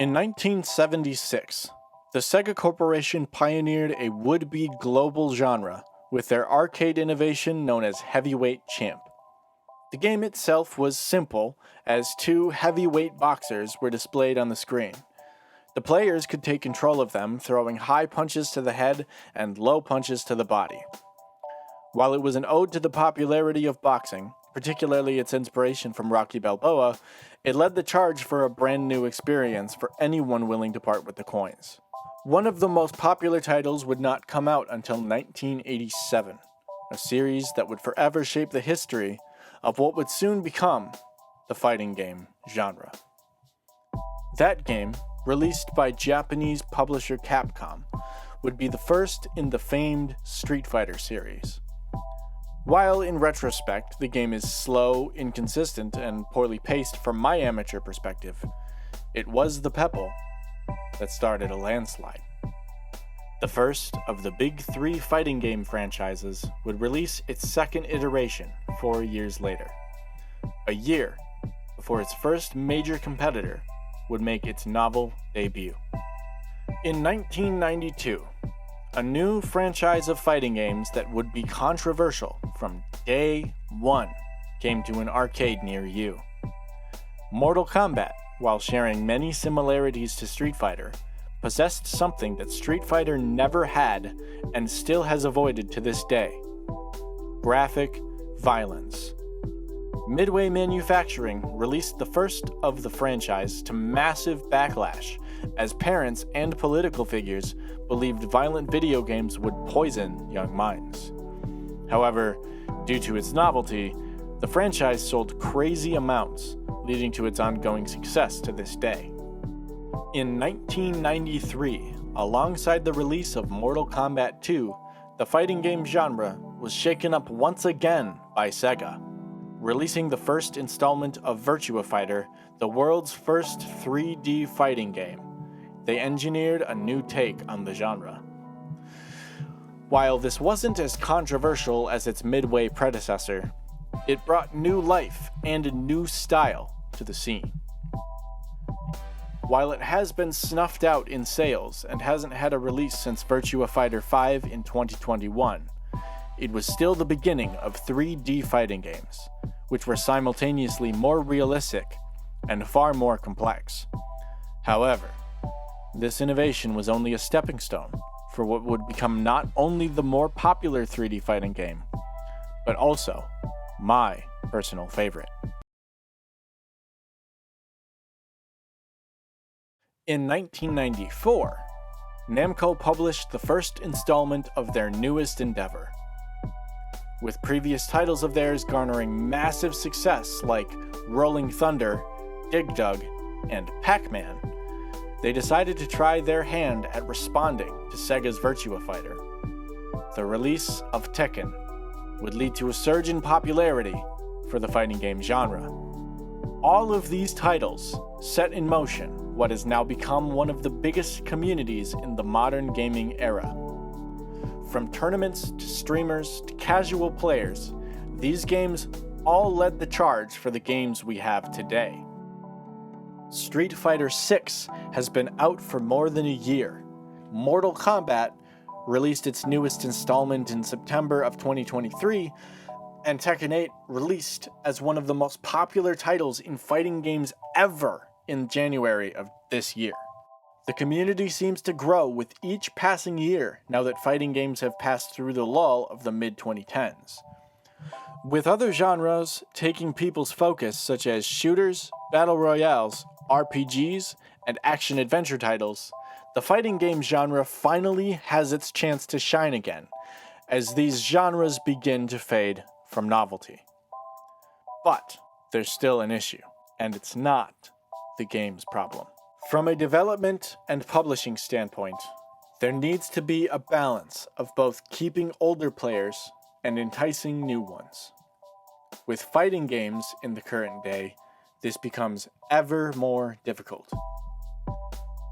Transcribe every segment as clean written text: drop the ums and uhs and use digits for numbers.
In 1976, the Sega Corporation pioneered a would-be global genre with their arcade innovation known as Heavyweight Champ. The game itself was simple, as two heavyweight boxers were displayed on the screen. The players could take control of them, throwing high punches to the head and low punches to the body. While it was an ode to the popularity of boxing, particularly its inspiration from Rocky Balboa, it led the charge for a brand new experience for anyone willing to part with the coins. One of the most popular titles would not come out until 1987, a series that would forever shape the history of what would soon become the fighting game genre. That game, released by Japanese publisher Capcom, would be the first in the famed Street Fighter series. While in retrospect, the game is slow, inconsistent, and poorly paced from my amateur perspective, it was the pebble that started a landslide. The first of the big three fighting game franchises would release its second iteration 4 years later, a year before its first major competitor would make its novel debut. In 1992, a new franchise of fighting games that would be controversial from day one came to an arcade near you. Mortal Kombat, while sharing many similarities to Street Fighter, possessed something that Street Fighter never had and still has avoided to this day: graphic violence. Midway Manufacturing released the first of the franchise to massive backlash, as parents and political figures believed violent video games would poison young minds. However, due to its novelty, the franchise sold crazy amounts, leading to its ongoing success to this day. In 1993, alongside the release of Mortal Kombat 2, the fighting game genre was shaken up once again by Sega, releasing the first installment of Virtua Fighter, the world's first 3D fighting game. They engineered a new take on the genre. While this wasn't as controversial as its Midway predecessor, it brought new life and a new style to the scene. While it has been snuffed out in sales and hasn't had a release since Virtua Fighter 5 in 2021, it was still the beginning of 3D fighting games, which were simultaneously more realistic and far more complex. However, this innovation was only a stepping stone for what would become not only the more popular 3D fighting game, but also my personal favorite. In 1994, Namco published the first installment of their newest endeavor. With previous titles of theirs garnering massive success like Rolling Thunder, Dig Dug, and Pac-Man, they decided to try their hand at responding to Sega's Virtua Fighter. The release of Tekken would lead to a surge in popularity for the fighting game genre. All of these titles set in motion what has now become one of the biggest communities in the modern gaming era. From tournaments to streamers to casual players, these games all led the charge for the games we have today. Street Fighter 6 has been out for more than a year. Mortal Kombat released its newest installment in September of 2023, and Tekken 8 released as one of the most popular titles in fighting games ever in January of this year. The community seems to grow with each passing year now that fighting games have passed through the lull of the mid-2010s. With other genres taking people's focus, such as shooters, battle royales, RPGs, and action-adventure titles, the fighting game genre finally has its chance to shine again, as these genres begin to fade from novelty. But there's still an issue, and it's not the game's problem. From a development and publishing standpoint, there needs to be a balance of both keeping older players and enticing new ones. With fighting games in the current day, this becomes ever more difficult.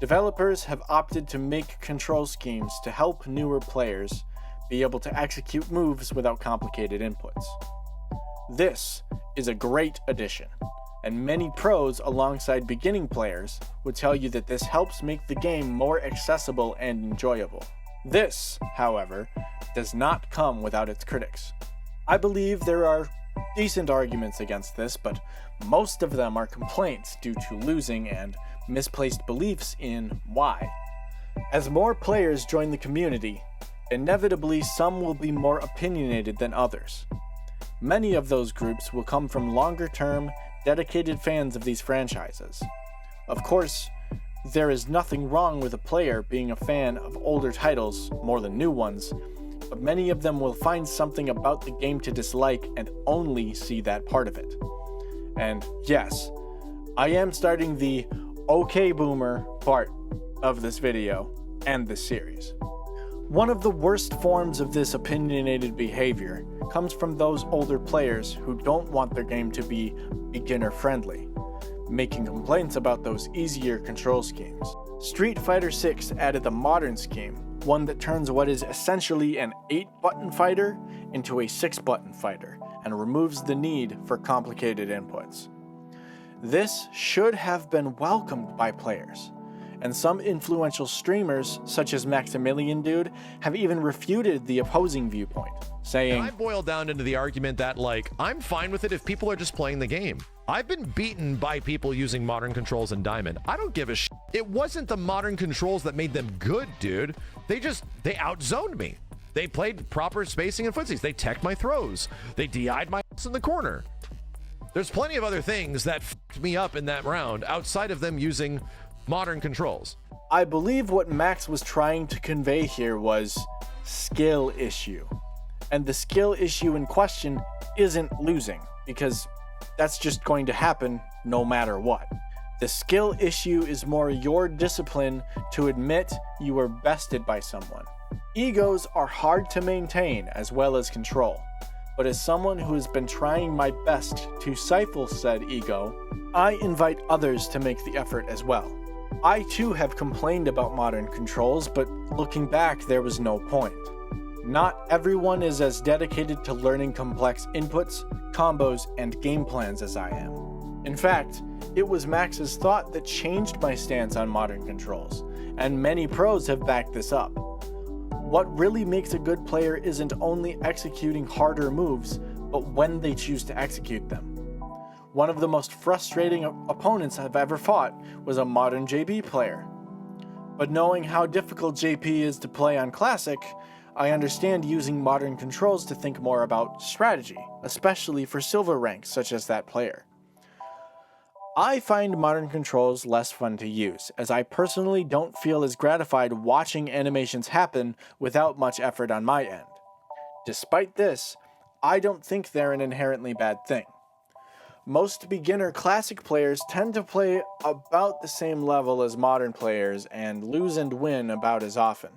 Developers have opted to make control schemes to help newer players be able to execute moves without complicated inputs. This is a great addition, and many pros alongside beginning players would tell you that this helps make the game more accessible and enjoyable. This, however, does not come without its critics. I believe there are decent arguments against this, but most of them are complaints due to losing and misplaced beliefs in why. As more players join the community, inevitably some will be more opinionated than others. Many of those groups will come from longer-term, dedicated fans of these franchises. Of course, there is nothing wrong with a player being a fan of older titles more than new ones, but many of them will find something about the game to dislike and only see that part of it. And yes, I am starting the OK Boomer part of this video and this series. One of the worst forms of this opinionated behavior comes from those older players who don't want their game to be beginner-friendly, making complaints about those easier control schemes. Street Fighter VI added the modern scheme, one that turns what is essentially an 8-button fighter into a 6-button fighter, and removes the need for complicated inputs. This should have been welcomed by players, and some influential streamers, such as Maximilian Dude, have even refuted the opposing viewpoint, saying, I boil down into the argument that, I'm fine with it if people are just playing the game. I've been beaten by people using modern controls in Diamond. I don't give a shit. It wasn't the modern controls that made them good, dude. They outzoned me. They played proper spacing and footsies. They teched my throws. They DI'd my ass in the corner. There's plenty of other things that fucked me up in that round outside of them using modern controls. I believe what Max was trying to convey here was skill issue. And the skill issue in question isn't losing, because that's just going to happen no matter what. The skill issue is more your discipline to admit you were bested by someone. Egos are hard to maintain as well as control, but as someone who has been trying my best to stifle said ego, I invite others to make the effort as well. I too have complained about modern controls, but looking back, there was no point. Not everyone is as dedicated to learning complex inputs, combos, and game plans as I am. In fact, it was Max's thought that changed my stance on modern controls, and many pros have backed this up. What really makes a good player isn't only executing harder moves, but when they choose to execute them. One of the most frustrating opponents I've ever fought was a modern JP player. But knowing how difficult JP is to play on Classic, I understand using modern controls to think more about strategy, especially for silver ranks such as that player. I find modern controls less fun to use, as I personally don't feel as gratified watching animations happen without much effort on my end. Despite this, I don't think they're an inherently bad thing. Most beginner Classic players tend to play about the same level as modern players and lose and win about as often.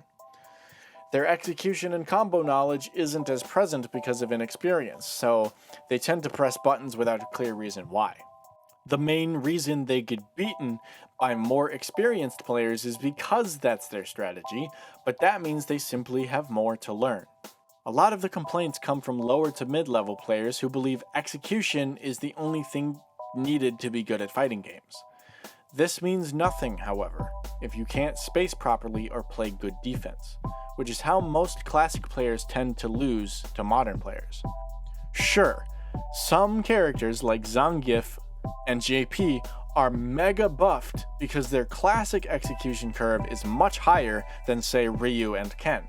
Their execution and combo knowledge isn't as present because of inexperience, so they tend to press buttons without a clear reason why. The main reason they get beaten by more experienced players is because that's their strategy, but that means they simply have more to learn. A lot of the complaints come from lower to mid-level players who believe execution is the only thing needed to be good at fighting games. This means nothing, however, if you can't space properly or play good defense, which is how most Classic players tend to lose to modern players. Sure, some characters like Zangief and JP are mega buffed because their Classic execution curve is much higher than, say, Ryu and Ken.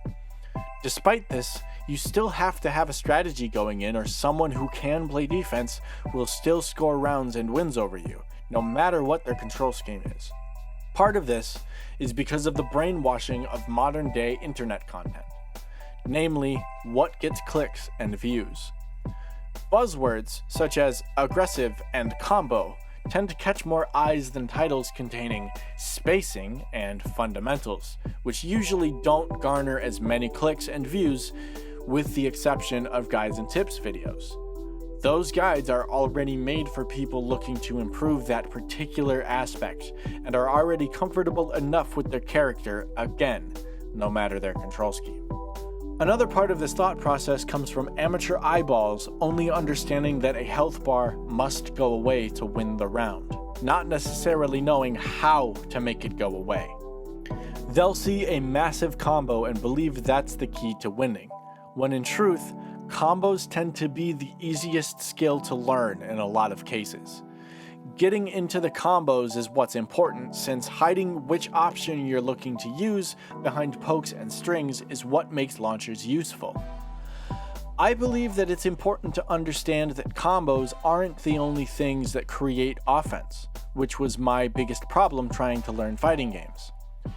Despite this, you still have to have a strategy going in, or someone who can play defense will still score rounds and wins over you, no matter what their control scheme is. Part of this is because of the brainwashing of modern day internet content, namely what gets clicks and views. Buzzwords such as aggressive and combo tend to catch more eyes than titles containing spacing and fundamentals, which usually don't garner as many clicks and views, with the exception of guides and tips videos. Those guides are already made for people looking to improve that particular aspect and are already comfortable enough with their character, again, no matter their control scheme. Another part of this thought process comes from amateur eyeballs only understanding that a health bar must go away to win the round, not necessarily knowing how to make it go away. They'll see a massive combo and believe that's the key to winning, when in truth, combos tend to be the easiest skill to learn in a lot of cases. Getting into the combos is what's important, since hiding which option you're looking to use behind pokes and strings is what makes launchers useful. I believe that it's important to understand that combos aren't the only things that create offense, which was my biggest problem trying to learn fighting games.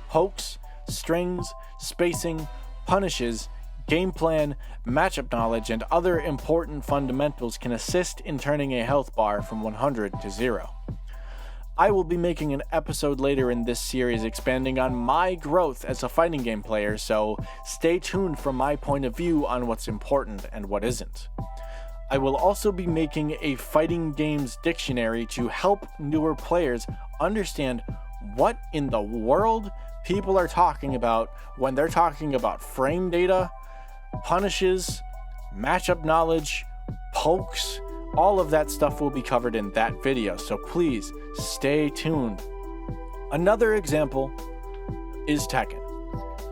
Pokes, strings, spacing, punishes, game plan, matchup knowledge, and other important fundamentals can assist in turning a health bar from 100 to 0. I will be making an episode later in this series expanding on my growth as a fighting game player, so stay tuned for my point of view on what's important and what isn't. I will also be making a fighting games dictionary to help newer players understand what in the world people are talking about when they're talking about frame data, punishes, matchup knowledge, pokes. All of that stuff will be covered in that video, so please stay tuned. Another example is Tekken,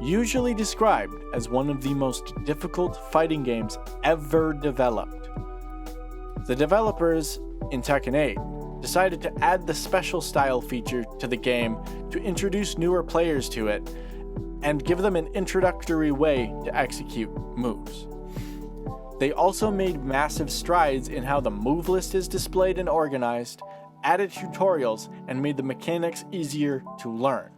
usually described as one of the most difficult fighting games ever developed. The developers in Tekken 8 decided to add the special style feature to the game to introduce newer players to it and give them an introductory way to execute moves. They also made massive strides in how the move list is displayed and organized, added tutorials, and made the mechanics easier to learn.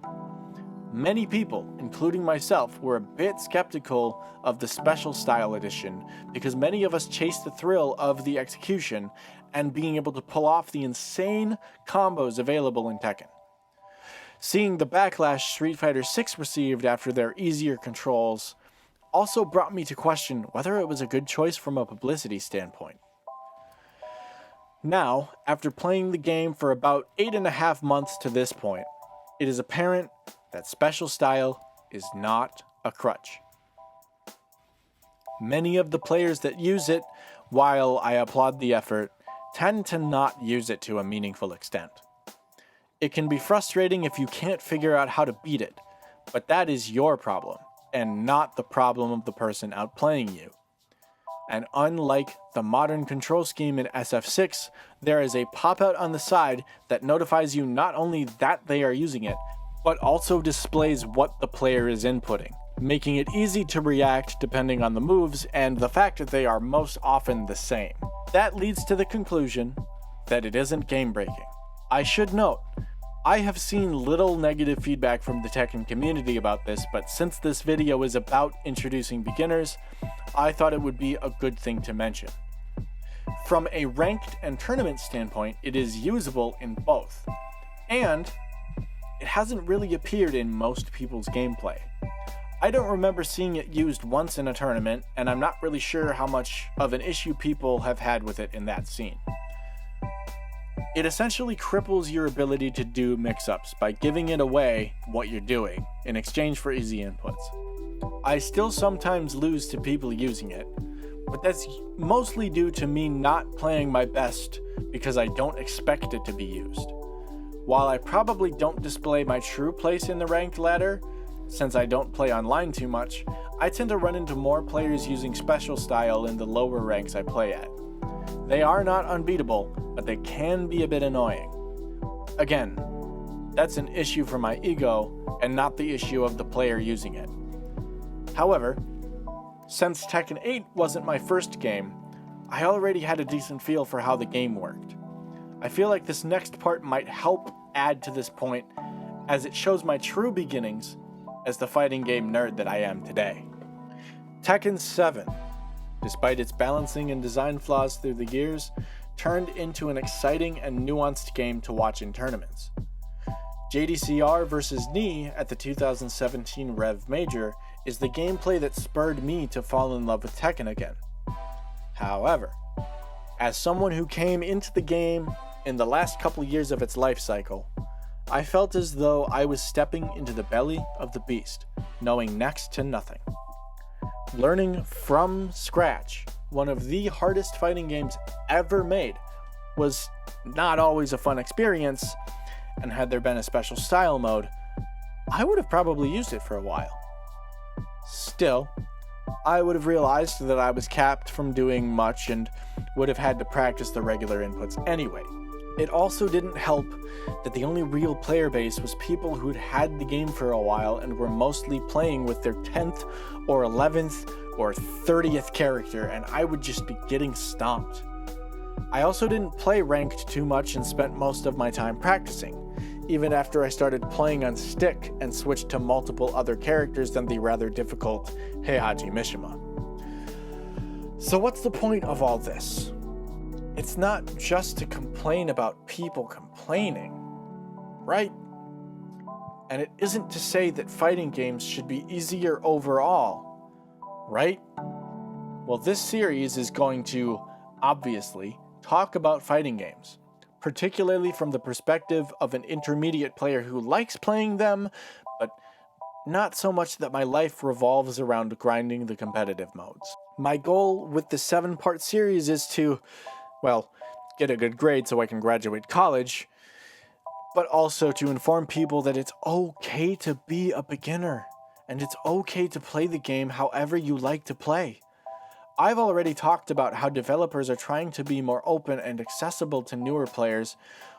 Many people, including myself, were a bit skeptical of the Special Style Edition because many of us chased the thrill of the execution and being able to pull off the insane combos available in Tekken. Seeing the backlash Street Fighter VI received after their easier controls also brought me to question whether it was a good choice from a publicity standpoint. Now, after playing the game for about 8.5 months to this point, it is apparent that Special Style is not a crutch. Many of the players that use it, while I applaud the effort, tend to not use it to a meaningful extent. It can be frustrating if you can't figure out how to beat it, but that is your problem, and not the problem of the person outplaying you. And unlike the modern control scheme in SF6, there is a pop-out on the side that notifies you not only that they are using it, but also displays what the player is inputting, making it easy to react depending on the moves and the fact that they are most often the same. That leads to the conclusion that it isn't game-breaking. I should note, I have seen little negative feedback from the Tekken community about this, but since this video is about introducing beginners, I thought it would be a good thing to mention. From a ranked and tournament standpoint, it is usable in both, and it hasn't really appeared in most people's gameplay. I don't remember seeing it used once in a tournament, and I'm not really sure how much of an issue people have had with it in that scene. It essentially cripples your ability to do mix-ups by giving it away what you're doing in exchange for easy inputs. I still sometimes lose to people using it, but that's mostly due to me not playing my best because I don't expect it to be used. While I probably don't display my true place in the ranked ladder, since I don't play online too much, I tend to run into more players using Special Style in the lower ranks I play at. They are not unbeatable, but they can be a bit annoying. Again, that's an issue for my ego and not the issue of the player using it. However, since Tekken 8 wasn't my first game, I already had a decent feel for how the game worked. I feel like this next part might help add to this point, as it shows my true beginnings as the fighting game nerd that I am today. Tekken 7, despite its balancing and design flaws through the years, turned into an exciting and nuanced game to watch in tournaments. JDCR vs. Knee at the 2017 Rev Major is the gameplay that spurred me to fall in love with Tekken again. However, as someone who came into the game in the last couple years of its life cycle, I felt as though I was stepping into the belly of the beast, knowing next to nothing. Learning from scratch one of the hardest fighting games ever made was not always a fun experience, and had there been a special style mode, I would have probably used it for a while. Still, I would have realized that I was capped from doing much and would have had to practice the regular inputs anyway. It also didn't help that the only real player base was people who'd had the game for a while and were mostly playing with their 10th or 11th or 30th character, and I would just be getting stomped. I also didn't play ranked too much and spent most of my time practicing, even after I started playing on stick and switched to multiple other characters than the rather difficult Heihachi Mishima. So what's the point of all this? It's not just to complain about people complaining, right? And it isn't to say that fighting games should be easier overall, right? Well, this series is going to, obviously, talk about fighting games, particularly from the perspective of an intermediate player who likes playing them, but not so much that my life revolves around grinding the competitive modes. My goal with the 7-part series is to, well, get a good grade so I can graduate college, but also to inform people that it's okay to be a beginner, and it's okay to play the game however you like to play. I've already talked about how developers are trying to be more open and accessible to newer players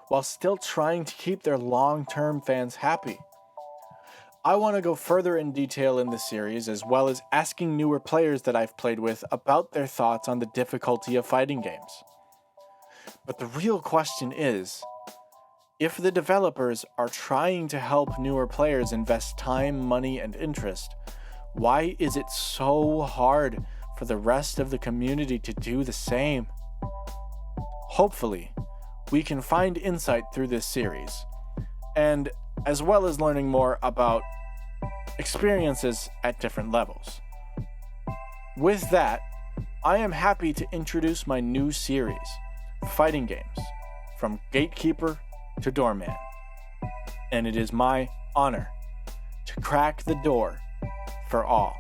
while still trying to keep their long-term fans happy. I want to go further in detail in the series, as well as asking newer players that I've played with about their thoughts on the difficulty of fighting games. But the real question is, if the developers are trying to help newer players invest time, money, and interest, why is it so hard for the rest of the community to do the same? Hopefully, we can find insight through this series, and as well as learning more about experiences at different levels. With that, I am happy to introduce my new series, Fighting Games, from Gatekeeper to Doorman. And it is my honor to crack the door for all.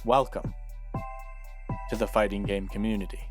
Welcome to the fighting game community.